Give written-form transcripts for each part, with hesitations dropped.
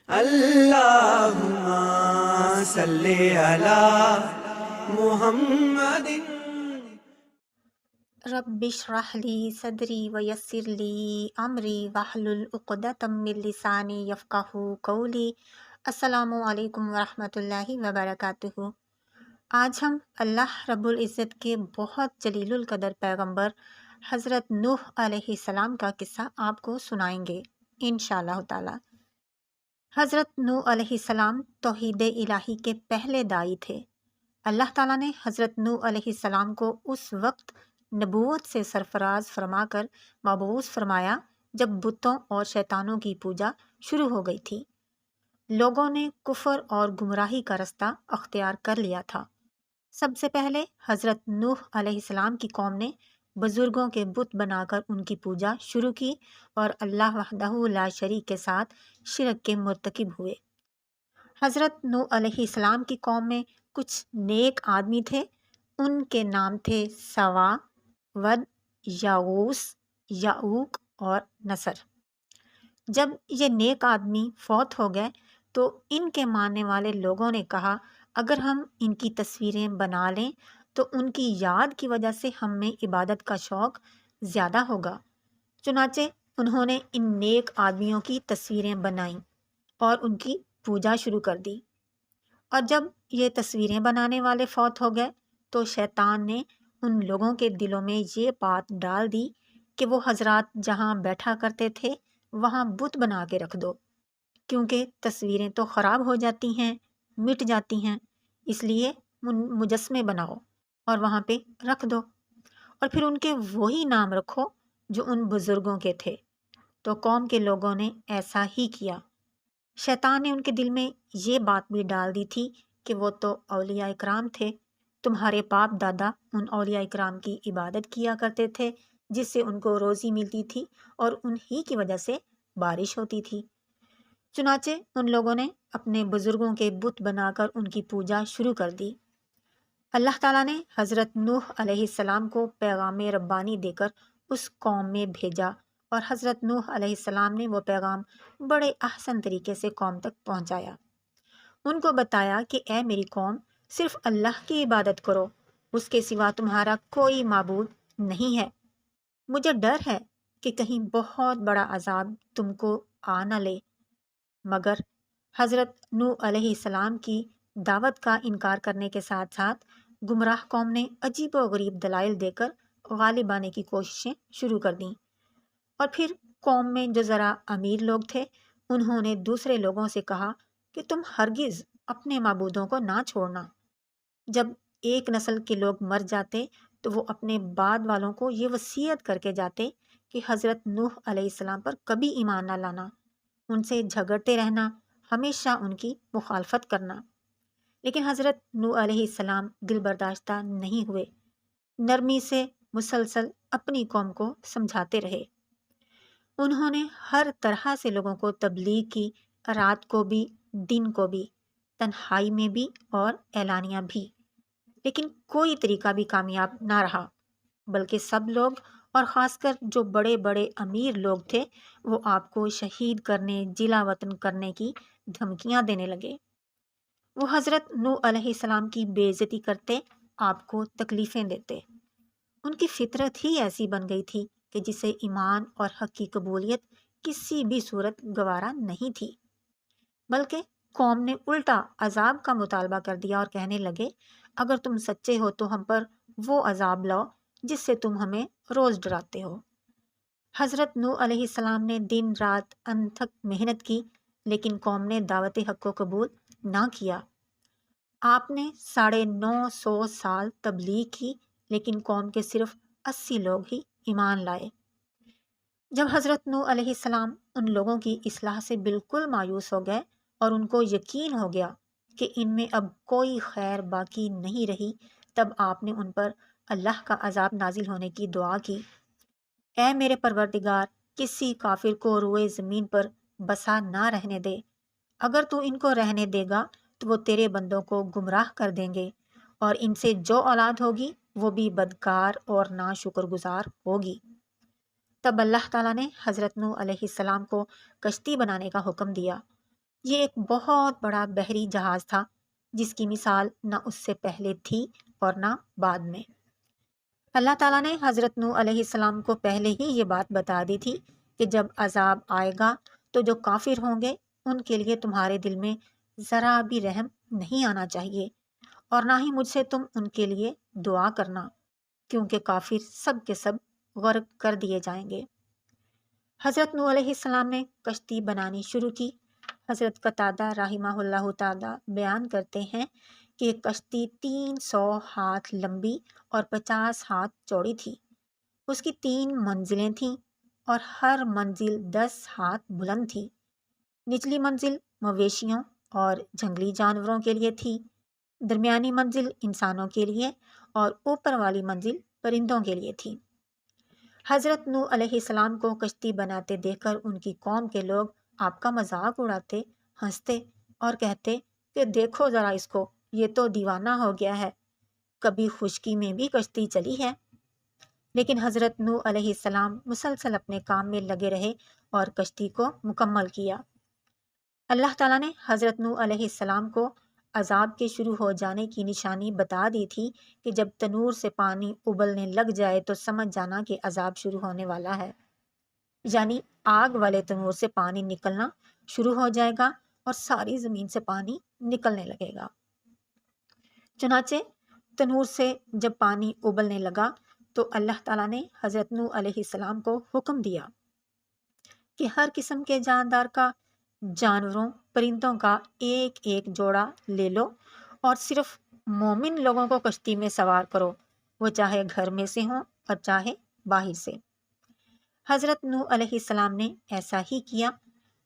اللہم صلی علی محمد۔ رب اشرح لی صدری ویسر لی امری واحلل عقدۃ من لسانی یفقہوا قولی۔ السلام علیکم ورحمۃ اللہ وبرکاتہ۔ آج ہم اللہ رب العزت کے بہت جلیل القدر پیغمبر حضرت نوح علیہ السلام کا قصہ آپ کو سنائیں گے انشاءاللہ تعالی۔ حضرت نوح علیہ السلام توحید الہی کے پہلے داعی تھے۔ اللہ تعالیٰ نے حضرت نوح علیہ السلام کو اس وقت نبوت سے سرفراز فرما کر مبعوث فرمایا جب بتوں اور شیطانوں کی پوجا شروع ہو گئی تھی۔ لوگوں نے کفر اور گمراہی کا رستہ اختیار کر لیا تھا۔ سب سے پہلے حضرت نوح علیہ السلام کی قوم نے بزرگوں کے بت بنا کر ان کی پوجا شروع کی اور اللہ وحدہ لا شریک کے ساتھ شرک کے مرتکب ہوئے۔ حضرت نوح علیہ السلام کی قوم میں کچھ نیک آدمی تھے، ان کے نام تھے سوا، ود، یاغوس، یعوق اور نصر۔ جب یہ نیک آدمی فوت ہو گئے تو ان کے ماننے والے لوگوں نے کہا اگر ہم ان کی تصویریں بنا لیں تو ان کی یاد کی وجہ سے ہم میں عبادت کا شوق زیادہ ہوگا۔ چنانچہ انہوں نے ان نیک آدمیوں کی تصویریں بنائیں اور ان کی پوجا شروع کر دی۔ اور جب یہ تصویریں بنانے والے فوت ہو گئے تو شیطان نے ان لوگوں کے دلوں میں یہ بات ڈال دی کہ وہ حضرات جہاں بیٹھا کرتے تھے وہاں بت بنا کے رکھ دو، کیونکہ تصویریں تو خراب ہو جاتی ہیں، مٹ جاتی ہیں، اس لیے مجسمے بناؤ اور وہاں پہ رکھ دو، اور پھر ان کے وہی نام رکھو جو ان بزرگوں کے تھے۔ تو قوم کے لوگوں نے ایسا ہی کیا۔ شیطان نے ان کے دل میں یہ بات بھی ڈال دی تھی کہ وہ تو اولیاء اکرام تھے، تمہارے باپ دادا ان اولیاء اکرام کی عبادت کیا کرتے تھے جس سے ان کو روزی ملتی تھی اور انہی کی وجہ سے بارش ہوتی تھی۔ چنانچہ ان لوگوں نے اپنے بزرگوں کے بت بنا کر ان کی پوجا شروع کر دی۔ اللہ تعالیٰ نے حضرت نوح علیہ السلام کو پیغام ربانی دے کر اس قوم میں بھیجا اور حضرت نوح علیہ السلام نے وہ پیغام بڑے احسن طریقے سے قوم تک پہنچایا۔ ان کو بتایا کہ اے میری قوم، صرف اللہ کی عبادت کرو، اس کے سوا تمہارا کوئی معبود نہیں ہے۔ مجھے ڈر ہے کہ کہیں بہت بڑا عذاب تم کو آ نہ لے۔ مگر حضرت نوح علیہ السلام کی دعوت کا انکار کرنے کے ساتھ ساتھ گمراہ قوم نے عجیب و غریب دلائل دے کر غالب آنے کی کوششیں شروع کر دیں، اور پھر قوم میں جو ذرا امیر لوگ تھے انہوں نے دوسرے لوگوں سے کہا کہ تم ہرگز اپنے معبودوں کو نہ چھوڑنا۔ جب ایک نسل کے لوگ مر جاتے تو وہ اپنے بعد والوں کو یہ وصیت کر کے جاتے کہ حضرت نوح علیہ السلام پر کبھی ایمان نہ لانا، ان سے جھگڑتے رہنا، ہمیشہ ان کی مخالفت کرنا۔ لیکن حضرت نوح علیہ السلام دل برداشتہ نہیں ہوئے، نرمی سے مسلسل اپنی قوم کو سمجھاتے رہے۔ انہوں نے ہر طرح سے لوگوں کو تبلیغ کی، رات کو بھی، دن کو بھی، تنہائی میں بھی اور اعلانیہ بھی، لیکن کوئی طریقہ بھی کامیاب نہ رہا، بلکہ سب لوگ اور خاص کر جو بڑے بڑے امیر لوگ تھے وہ آپ کو شہید کرنے، جلا وطن کرنے کی دھمکیاں دینے لگے۔ وہ حضرت نوح علیہ السلام کی بے عزتی کرتے، آپ کو تکلیفیں دیتے۔ ان کی فطرت ہی ایسی بن گئی تھی کہ جسے ایمان اور حق کی قبولیت کسی بھی صورت گوارا نہیں تھی، بلکہ قوم نے الٹا عذاب کا مطالبہ کر دیا اور کہنے لگے اگر تم سچے ہو تو ہم پر وہ عذاب لاؤ جس سے تم ہمیں روز ڈراتے ہو۔ حضرت نوح علیہ السلام نے دن رات انتھک محنت کی، لیکن قوم نے دعوت حق کو قبول نہ کیا۔ آپ نے 950 سال تبلیغ کی، لیکن قوم کے صرف 80 لوگ ہی ایمان لائے۔ جب حضرت نوح علیہ السلام ان لوگوں کی اصلاح سے بالکل مایوس ہو گئے اور ان کو یقین ہو گیا کہ ان میں اب کوئی خیر باقی نہیں رہی، تب آپ نے ان پر اللہ کا عذاب نازل ہونے کی دعا کی۔ اے میرے پروردگار، کسی کافر کو روئے زمین پر بسا نہ رہنے دے، اگر تو ان کو رہنے دے گا تو وہ تیرے بندوں کو گمراہ کر دیں گے، اور ان سے جو اولاد ہوگی وہ بھی بدکار اور ناشکر گزار ہوگی۔ تب اللہ تعالیٰ نے حضرت نوح علیہ السلام کو کشتی بنانے کا حکم دیا، یہ ایک بہت بڑا بحری جہاز تھا جس کی مثال نہ اس سے پہلے تھی اور نہ بعد میں۔ اللہ تعالیٰ نے حضرت نوح علیہ السلام کو پہلے ہی یہ بات بتا دی تھی کہ جب عذاب آئے گا تو جو کافر ہوں گے ان کے لیے تمہارے دل میں ذرا بھی رحم نہیں آنا چاہیے، اور نہ ہی مجھ سے تم ان کے لیے دعا کرنا، کیونکہ کافر سب کے سب غرق کر دیے جائیں گے۔ حضرت نوح علیہ السلام نے کشتی بنانی شروع کی۔ حضرت قتادہ رحمہ اللہ تعالی بیان کرتے ہیں کہ یہ کشتی 300 ہاتھ لمبی اور 50 ہاتھ چوڑی تھی۔ اس کی 3 منزلیں تھیں اور ہر منزل 10 ہاتھ بلند تھی۔ نچلی منزل مویشیوں اور جنگلی جانوروں کے لیے تھی، درمیانی منزل انسانوں کے لیے اور اوپر والی منزل پرندوں کے لیے تھی۔ حضرت نوح علیہ السلام کو کشتی بناتے دیکھ کر ان کی قوم کے لوگ آپ کا مذاق اڑاتے، ہنستے اور کہتے کہ دیکھو ذرا اس کو، یہ تو دیوانہ ہو گیا ہے، کبھی خشکی میں بھی کشتی چلی ہے۔ لیکن حضرت نوح علیہ السلام مسلسل اپنے کام میں لگے رہے اور کشتی کو مکمل کیا۔ اللہ تعالیٰ نے حضرت نوح علیہ السلام کو عذاب کے شروع ہو جانے کی نشانی بتا دی تھی کہ جب تنور سے پانی ابلنے لگ جائے تو سمجھ جانا کہ عذاب شروع ہونے والا ہے، یعنی آگ والے تنور سے پانی نکلنا شروع ہو جائے گا اور ساری زمین سے پانی نکلنے لگے گا۔ چنانچہ تنور سے جب پانی ابلنے لگا تو اللہ تعالیٰ نے حضرت نوح علیہ السلام کو حکم دیا کہ ہر قسم کے جاندار کا، جانوروں پرندوں کا ایک ایک جوڑا لے لو اور صرف مومن لوگوں کو کشتی میں سوار کرو، وہ چاہے گھر میں سے ہوں اور چاہے باہر سے۔ حضرت نوح علیہ السلام نے ایسا ہی کیا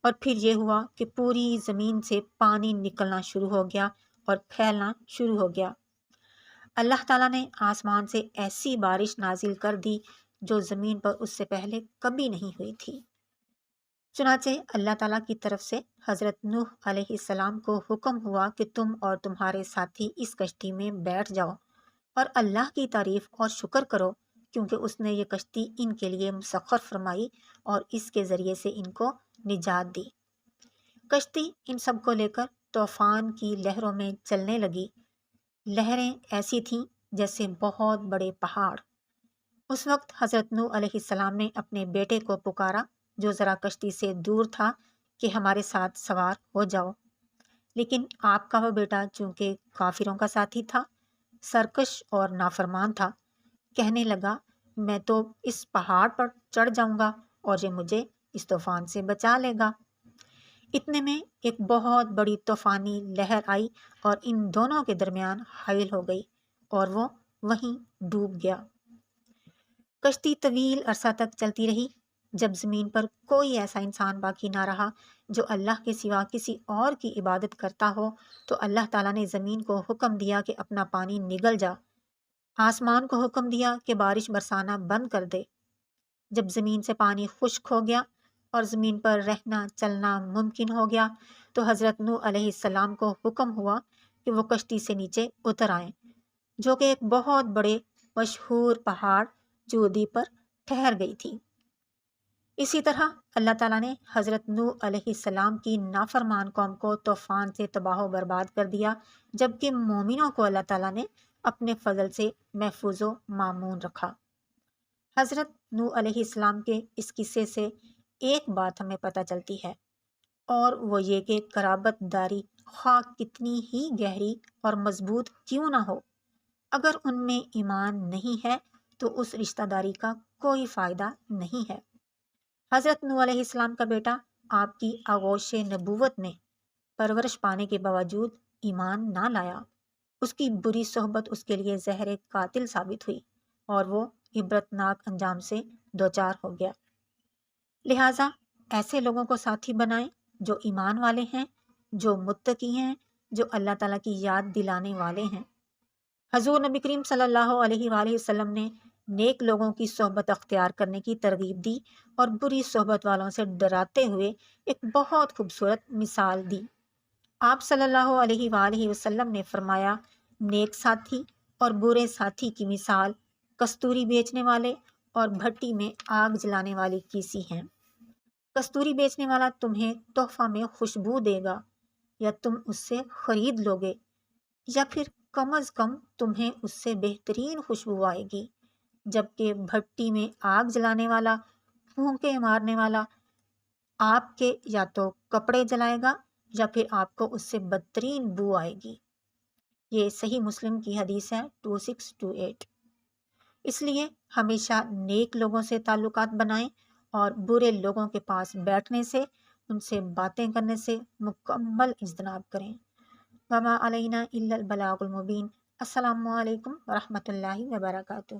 اور پھر یہ ہوا کہ پوری زمین سے پانی نکلنا شروع ہو گیا اور پھیلنا شروع ہو گیا۔ اللہ تعالیٰ نے آسمان سے ایسی بارش نازل کر دی جو زمین پر اس سے پہلے کبھی نہیں ہوئی تھی۔ چنانچہ اللہ تعالیٰ کی طرف سے حضرت نوح علیہ السلام کو حکم ہوا کہ تم اور تمہارے ساتھی اس کشتی میں بیٹھ جاؤ اور اللہ کی تعریف اور شکر کرو، کیونکہ اس نے یہ کشتی ان کے لیے مسخر فرمائی اور اس کے ذریعے سے ان کو نجات دی۔ کشتی ان سب کو لے کر طوفان کی لہروں میں چلنے لگی۔ لہریں ایسی تھیں جیسے بہت بڑے پہاڑ۔ اس وقت حضرت نوح علیہ السلام نے اپنے بیٹے کو پکارا جو ذرا کشتی سے دور تھا کہ ہمارے ساتھ سوار ہو جاؤ، لیکن آپ کا وہ بیٹا چونکہ کافروں کا ساتھی تھا، سرکش اور نافرمان تھا، کہنے لگا میں تو اس پہاڑ پر چڑھ جاؤں گا اور یہ مجھے اس طوفان سے بچا لے گا۔ اتنے میں ایک بہت بڑی طوفانی لہر آئی اور ان دونوں کے درمیان حائل ہو گئی اور وہ وہیں ڈوب گیا۔ کشتی طویل عرصہ تک چلتی رہی۔ جب زمین پر کوئی ایسا انسان باقی نہ رہا جو اللہ کے سوا کسی اور کی عبادت کرتا ہو تو اللہ تعالیٰ نے زمین کو حکم دیا کہ اپنا پانی نگل جا، آسمان کو حکم دیا کہ بارش برسانا بند کر دے۔ جب زمین سے پانی خشک ہو گیا اور زمین پر رہنا چلنا ممکن ہو گیا تو حضرت نوح علیہ السلام کو حکم ہوا کہ وہ کشتی سے نیچے اتر آئیں، جو کہ ایک بہت بڑے مشہور پہاڑ جودی پر ٹھہر گئی تھی۔ اسی طرح اللہ تعالیٰ نے حضرت نوح علیہ السلام کی نافرمان قوم کو طوفان سے تباہ و برباد کر دیا، جبکہ مومنوں کو اللہ تعالیٰ نے اپنے فضل سے محفوظ و مامون رکھا۔ حضرت نوح علیہ السلام کے اس قصے سے ایک بات ہمیں پتہ چلتی ہے، اور وہ یہ کہ قرابت داری خواہ کتنی ہی گہری اور مضبوط کیوں نہ ہو، اگر ان میں ایمان نہیں ہے تو اس رشتہ داری کا کوئی فائدہ نہیں ہے۔ حضرت نوح علیہ السلام کا بیٹا آپ کی آغوش نبوت میں پرورش پانے کے باوجود ایمان نہ لایا۔ اس کی بری صحبت اس کے لیے زہر قاتل ثابت ہوئی اور وہ عبرتناک انجام سے دوچار ہو گیا۔ لہٰذا ایسے لوگوں کو ساتھی بنائیں جو ایمان والے ہیں، جو متقی ہیں، جو اللہ تعالیٰ کی یاد دلانے والے ہیں۔ حضور نبی کریم صلی اللہ علیہ وآلہ وسلم نے نیک لوگوں کی صحبت اختیار کرنے کی ترغیب دی اور بری صحبت والوں سے ڈراتے ہوئے ایک بہت خوبصورت مثال دی۔ آپ صلی اللہ علیہ وآلہ وسلم نے فرمایا، نیک ساتھی اور برے ساتھی کی مثال کستوری بیچنے والے اور بھٹی میں آگ جلانے والے کی سی ہیں۔ کستوری بیچنے والا تمہیں تحفہ میں خوشبو دے گا یا تم اس سے خرید لو گے، یا پھر کم از کم تمہیں اس سے بہترین خوشبو آئے گی، جبکہ بھٹی میں آگ جلانے والا، پھونکے مارنے والا آپ کے یا تو کپڑے جلائے گا یا پھر آپ کو اس سے بدترین بو آئے گی۔ یہ صحیح مسلم کی حدیث ہے 2628۔ اس لیے ہمیشہ نیک لوگوں سے تعلقات بنائیں اور برے لوگوں کے پاس بیٹھنے سے، ان سے باتیں کرنے سے مکمل اجتناب کریں۔ وما علینا الا البلاغ المبین۔ السلام علیکم ورحمۃ اللہ وبرکاتہ۔